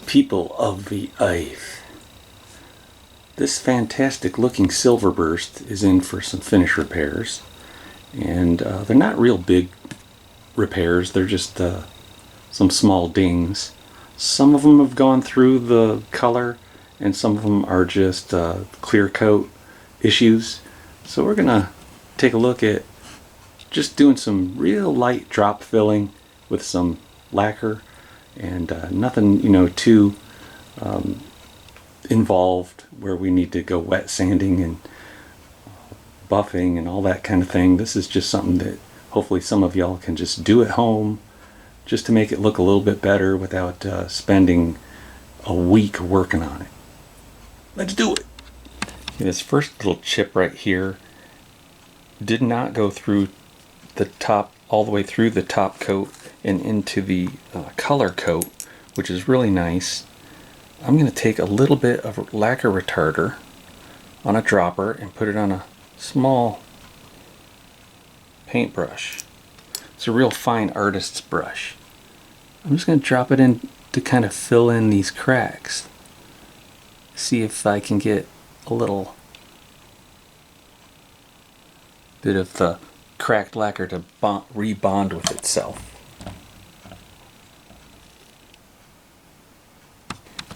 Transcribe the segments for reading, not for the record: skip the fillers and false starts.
People of the Ice. This fantastic looking Silverburst is in for some finish repairs, and they're not real big repairs, they're just some small dings. Some of them have gone through the color and some of them are just clear coat issues. So we're gonna take a look at just doing some real light drop filling with some lacquer and nothing, you know, too involved where we need to go wet sanding and buffing and all that kind of thing. This is just something that hopefully some of y'all can just do at home just to make it look a little bit better without spending a week working on it. Let's do it! This first little chip right here did not go through the top, all the way through the top coat and into the color coat, which is really nice. I'm going to take a little bit of lacquer retarder on a dropper and put it on a small paintbrush. It's a real fine artist's brush. I'm just going to drop it in to kind of fill in these cracks. See if I can get a little bit of the cracked lacquer to rebond with itself.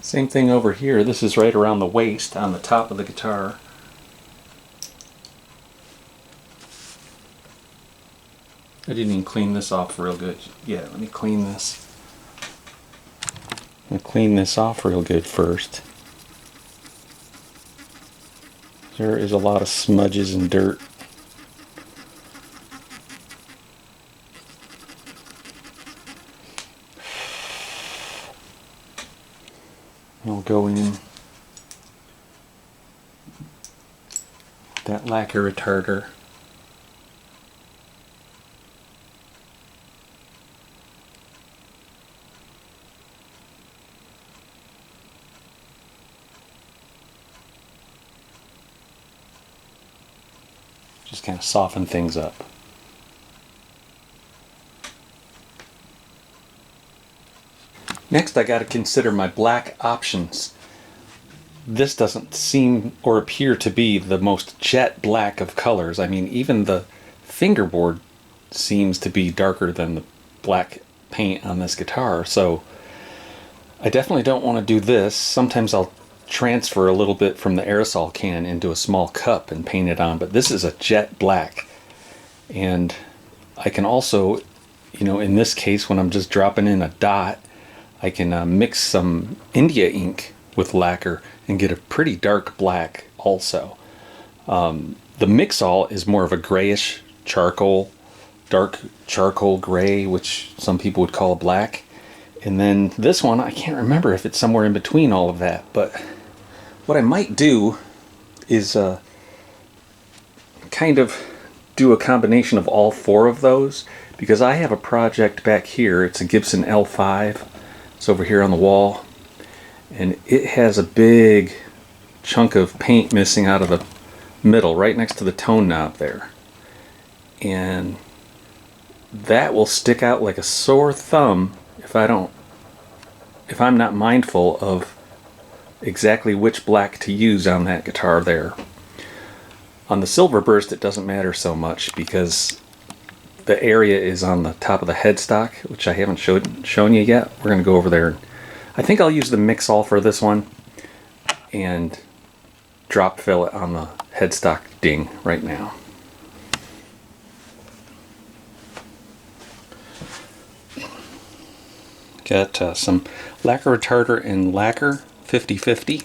Same thing over here. This is right around the waist on the top of the guitar. I didn't even clean this off real good. Yeah, let me clean this. I'm going to clean this off real good first. There is a lot of smudges and dirt. I'll go in that lacquer retarder. Just kind of soften things up. Next, I got to consider my black options. This doesn't seem or appear to be the most jet black of colors. I mean, even the fingerboard seems to be darker than the black paint on this guitar. So I definitely don't want to do this. Sometimes I'll transfer a little bit from the aerosol can into a small cup and paint it on, but this is a jet black. And I can also, you know, in this case, when I'm just dropping in a dot, I can mix some India ink with lacquer and get a pretty dark black also. The mix-all is more of a grayish charcoal, dark charcoal gray, which some people would call a black. And then this one, I can't remember if it's somewhere in between all of that, but what I might do is kind of do a combination of all four of those, because I have a project back here. It's a Gibson L5. It's over here on the wall, and it has a big chunk of paint missing out of the middle, right next to the tone knob there. And that will stick out like a sore thumb if I'm not mindful of exactly which black to use on that guitar there. On the Silverburst, it doesn't matter so much because the area is on the top of the headstock, which I haven't shown you yet. We're going to go over there. I think I'll use the mix-all for this one and drop fill it on the headstock ding right now. Got some lacquer retarder and lacquer 50/50.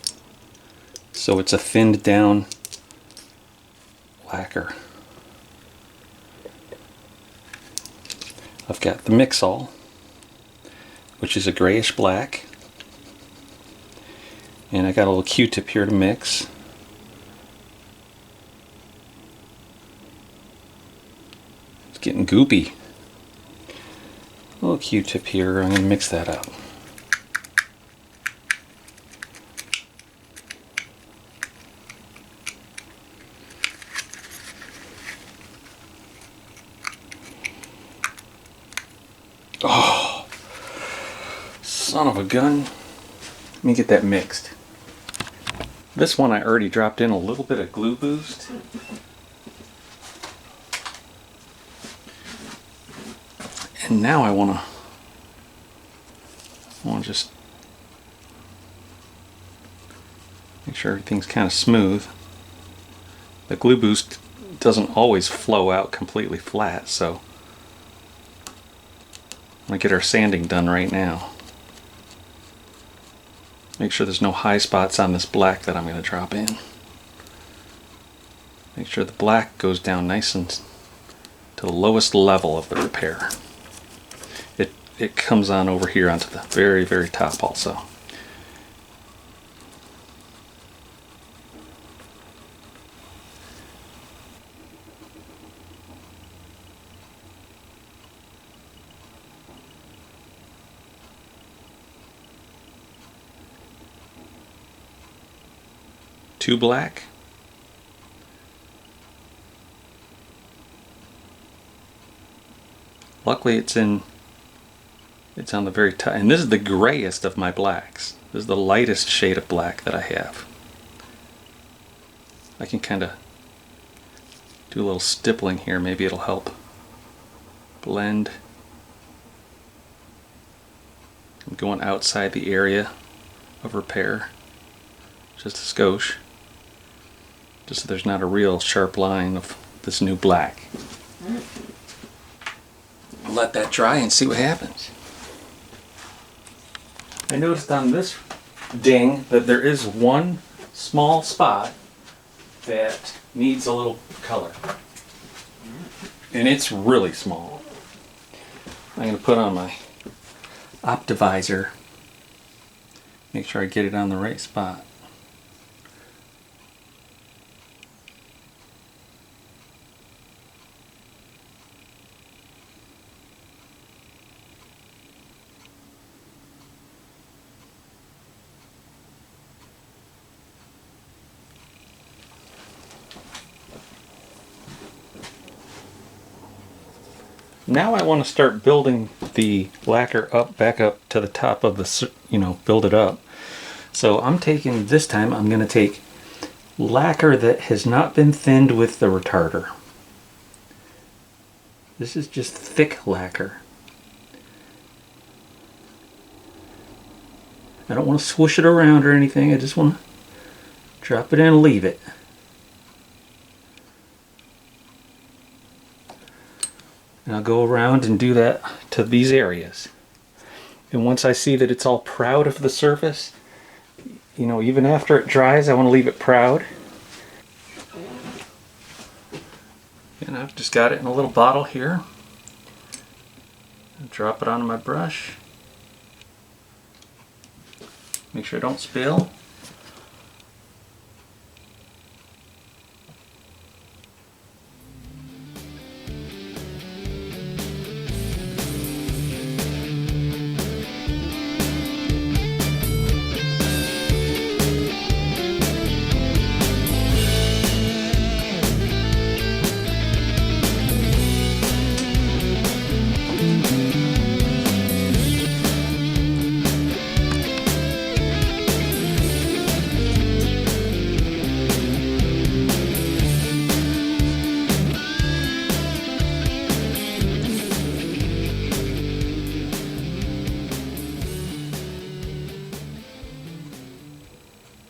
So it's a thinned down lacquer. I've got the mix-all, which is a grayish black, and I got a little Q-tip here to mix. It's getting goopy. A little Q-tip here, I'm going to mix that up. Oh, son of a gun. Let me get that mixed. This one I already dropped in a little bit of glue boost. And now I want to just make sure everything's kind of smooth. The glue boost doesn't always flow out completely flat, so I'm going to get our sanding done right now. Make sure there's no high spots on this black that I'm going to drop in. Make sure the black goes down nice and to the lowest level of the repair. It comes on over here onto the very, very top also. Too black. Luckily it's on the very top, and this is the grayest of my blacks. This is the lightest shade of black that I have. I can kind of do a little stippling here, maybe it'll help blend. I'm going outside the area of repair, just a skosh, just so there's not a real sharp line of this new black. I'll let that dry and see what happens. I noticed on this ding that there is one small spot that needs a little color. And it's really small. I'm going to put on my Optivisor, make sure I get it on the right spot. Now I want to start building the lacquer up, back up to the top of the, build it up. So I'm taking, this time I'm going to take lacquer that has not been thinned with the retarder. This is just thick lacquer. I don't want to swoosh it around or anything, I just want to drop it in and leave it. And I'll go around and do that to these areas. And once I see that it's all proud of the surface, even after it dries, I want to leave it proud. And I've just got it in a little bottle here. I'll drop it onto my brush. Make sure I don't spill.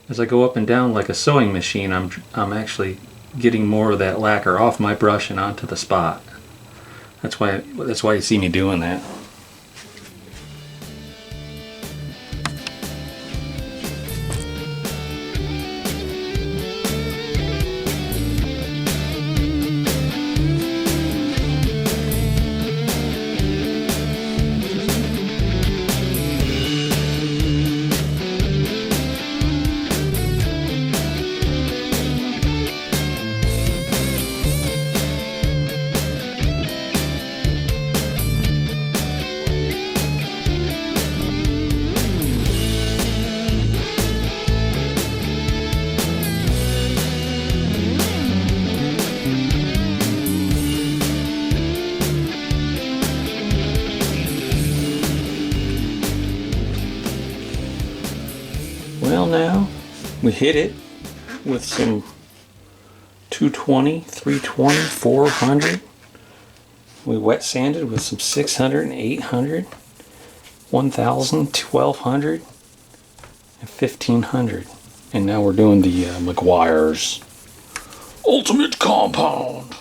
As I go up and down like a sewing machine, I'm actually getting more of that lacquer off my brush and onto the spot. That's why you see me doing that. Well, now we hit it with some 220, 320, 400. We wet sanded with some 600 and 800, 1000, 1200, and 1500. And now we're doing the Meguiar's Ultimate Compound.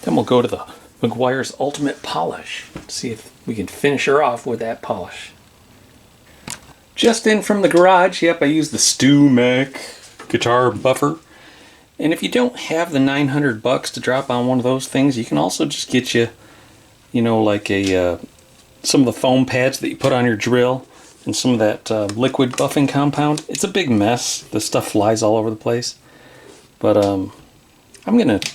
Then we'll go to the Meguiar's Ultimate Polish. See if we can finish her off with that polish. Just in from the garage, yep, I used the StewMac guitar buffer. And if you don't have the $900 to drop on one of those things, you can also just get you, like some of the foam pads that you put on your drill and some of that liquid buffing compound. It's a big mess. The stuff flies all over the place. But I'm going to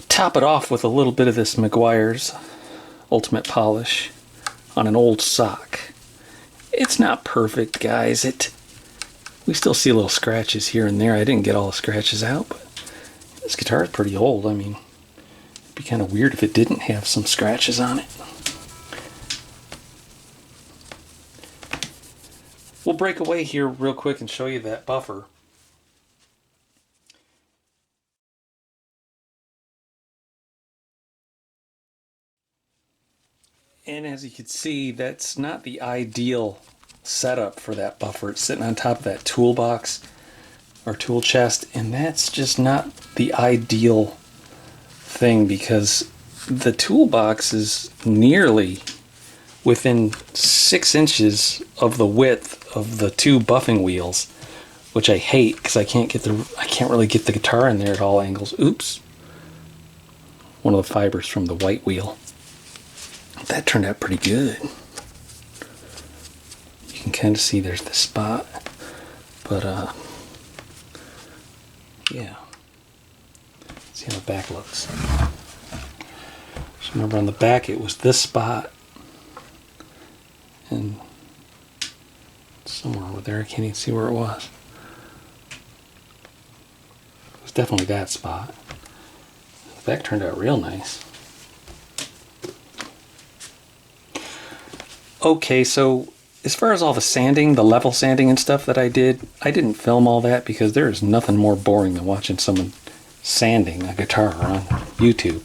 top it off with a little bit of this Meguiar's Ultimate Polish on an old sock. It's not perfect, guys. We still see little scratches here and there. I didn't get all the scratches out, but this guitar is pretty old. I mean, it'd be kind of weird if it didn't have some scratches on it. We'll break away here real quick and show you that buffer. And as you can see, that's not the ideal setup for that buffer. It's sitting on top of that toolbox or tool chest, and that's just not the ideal thing because the toolbox is nearly within 6 inches of the width of the two buffing wheels, which I hate because I can't really get the guitar in there at all angles. Oops. One of the fibers from the white wheel. That turned out pretty good. You can kind of see there's the spot, but yeah. See how the back looks. So remember on the back it was this spot and somewhere over there, I can't even see where it was. It was definitely that spot. The back turned out real nice. Okay, so as far as all the sanding, the level sanding and stuff that I didn't film all that because there is nothing more boring than watching someone sanding a guitar on YouTube.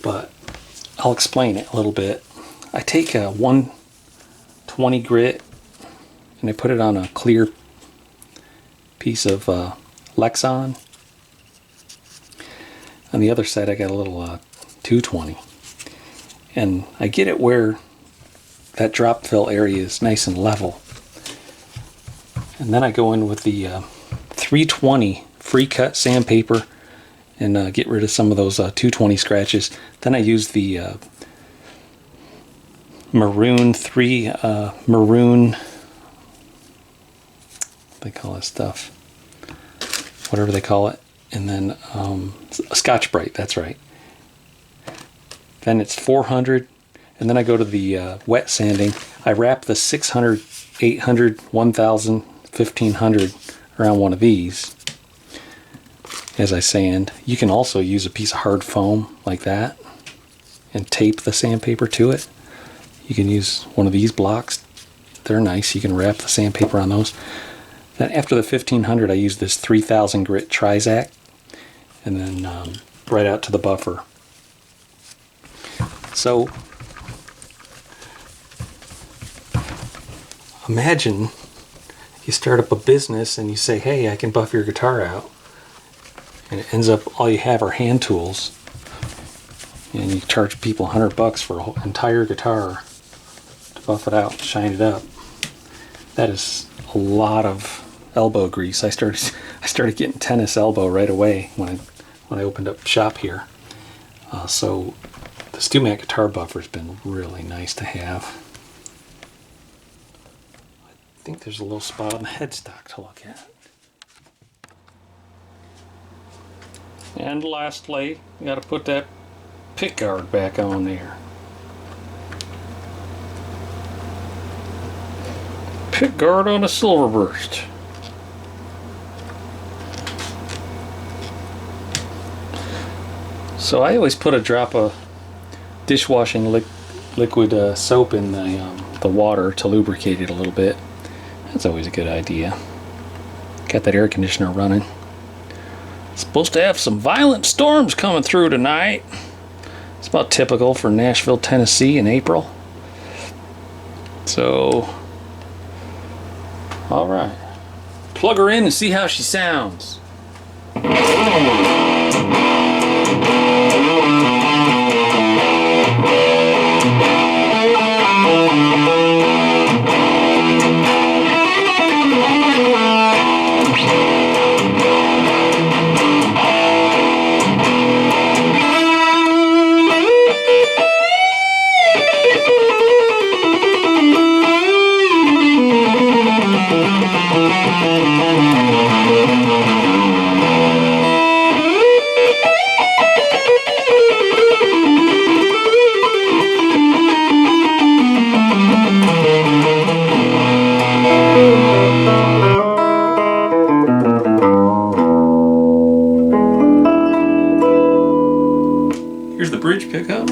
But I'll explain it a little bit. I take a 120 grit and I put it on a clear piece of Lexan. On the other side I got a little 220. And I get it where that drop fill area is nice and level. And then I go in with the 320 free cut sandpaper and get rid of some of those 220 scratches. Then I use the maroon, what they call that stuff, whatever they call it, and then Scotch Brite, that's right. Then it's 400. And then I go to the wet sanding. I wrap the 600, 800, 1000, 1500 around one of these as I sand. You can also use a piece of hard foam like that and tape the sandpaper to it. You can use one of these blocks. They're nice. You can wrap the sandpaper on those. Then after the 1500, I use this 3000 grit Trizac and then right out to the buffer. So imagine you start up a business and you say, hey, I can buff your guitar out. And it ends up all you have are hand tools. And you charge people $100 for an entire guitar to buff it out, shine it up. That is a lot of elbow grease. I started getting tennis elbow right away when I opened up shop here. So the StewMac guitar buffer has been really nice to have. I think there's a little spot on the headstock to look at. And lastly, you got to put that pick guard back on there. Pick guard on a Silverburst. So I always put a drop of dishwashing liquid soap in the water to lubricate it a little bit. That's always a good idea. Got that air conditioner running. Supposed to have some violent storms coming through tonight. It's about typical for Nashville, Tennessee in April. So, alright. Plug her in and see how she sounds. Here's the bridge pickup.